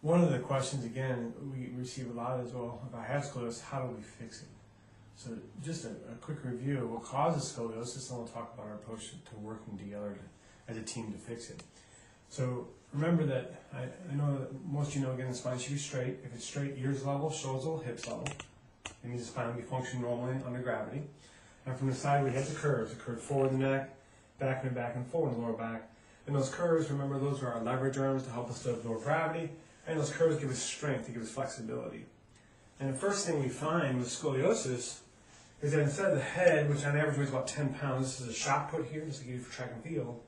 One of the questions, again, we receive a lot as well, if I have scoliosis, how do we fix it? So just a quick review of what causes scoliosis, and we'll talk about our approach to working together as a team to fix it. So remember that, I know that most of you know, again, the spine should be straight. If it's straight, ears level, shoulders level, hips level. It means the spine will be functioning normally under gravity. And from the side, we have the curves forward in the neck, back and forward in the lower back. And those curves, remember, those are our leverage arms to help us to absorb gravity. And those curves give us strength, they give us flexibility. And the first thing we find with scoliosis is that instead of the head, which on average weighs about 10 pounds, this is a shot put here, just like you do for track and field,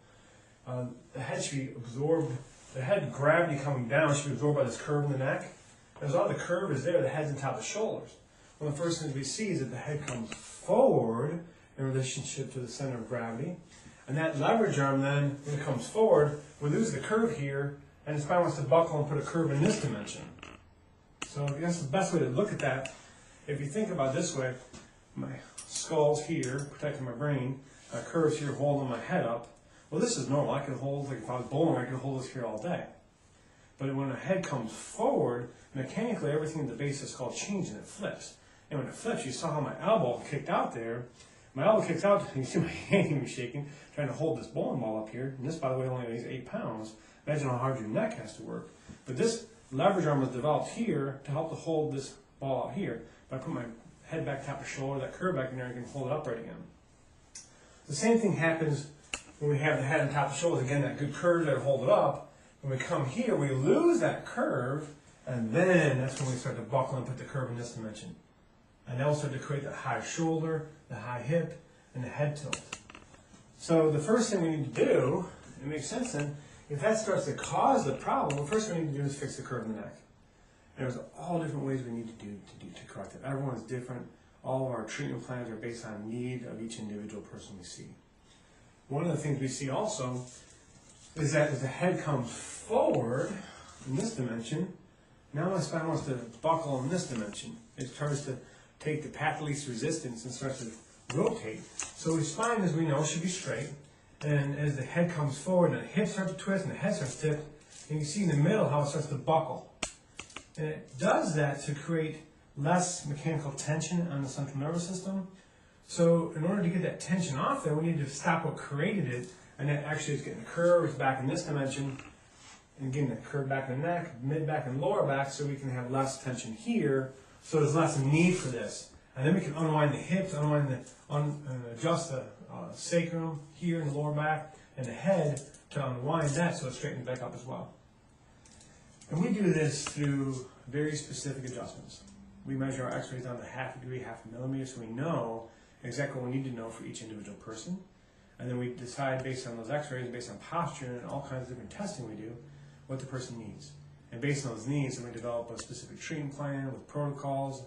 the head should be absorbed, the head gravity coming down should be absorbed by this curve in the neck. As all the curve is there, the head's on top of the shoulders. One of the first things we see is that the head comes forward in relationship to the center of gravity. And that leverage arm then, when it comes forward, we lose the curve here, and the spine wants to buckle and put a curve in this dimension. So I guess the best way to look at that, if you think about it this way, my skull's here, protecting my brain, my curve's here holding my head up. Well, this is normal. I could hold, like if I was bowling, I could hold this here all day. But when the head comes forward, mechanically everything at the base is called change, and it flips. And when it flips, you saw how my elbow kicked out there. My elbow kicks out, and you see my hand even shaking, trying to hold this bowling ball up here. And this, by the way, only weighs 8 pounds. Imagine how hard your neck has to work. But this leverage arm was developed here to help to hold this ball out here. If I put my head back, top of shoulder, that curve back in there, I can hold it upright again. The same thing happens when we have the head on top of shoulders. Again, that good curve there to hold it up. When we come here, we lose that curve, and then that's when we start to buckle and put the curve in this dimension. And that will start to create the high shoulder, the high hip, and the head tilt. So the first thing we need to do, it makes sense then, if that starts to cause the problem, the first thing we need to do is fix the curve in the neck. And there's all different ways we need to correct it. Everyone's different. All of our treatment plans are based on need of each individual person we see. One of the things we see also is that as the head comes forward in this dimension, now my spine wants to buckle in this dimension. It starts to take the path of least resistance and starts to rotate. So the spine, as we know, should be straight. And as the head comes forward, and the hips start to twist, and the head starts to tip, and you see in the middle how it starts to buckle. And it does that to create less mechanical tension on the central nervous system. So in order to get that tension off there, we need to stop what created it, and that actually is getting the curves back in this dimension, and getting the curve back in the neck, mid-back and lower back, so we can have less tension here, so there's less need for this. And then we can unwind the hips, adjust the sacrum here in the lower back, and the head to unwind that so it straightens back up as well. And we do this through very specific adjustments. We measure our x-rays down to half a degree, half a millimeter, so we know exactly what we need to know for each individual person. And then we decide based on those x-rays, based on posture and all kinds of different testing we do, what the person needs. And based on those needs, then we develop a specific treatment plan with protocols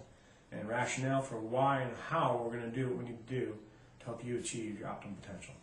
and rationale for why and how we're going to do what we need to do to help you achieve your optimal potential.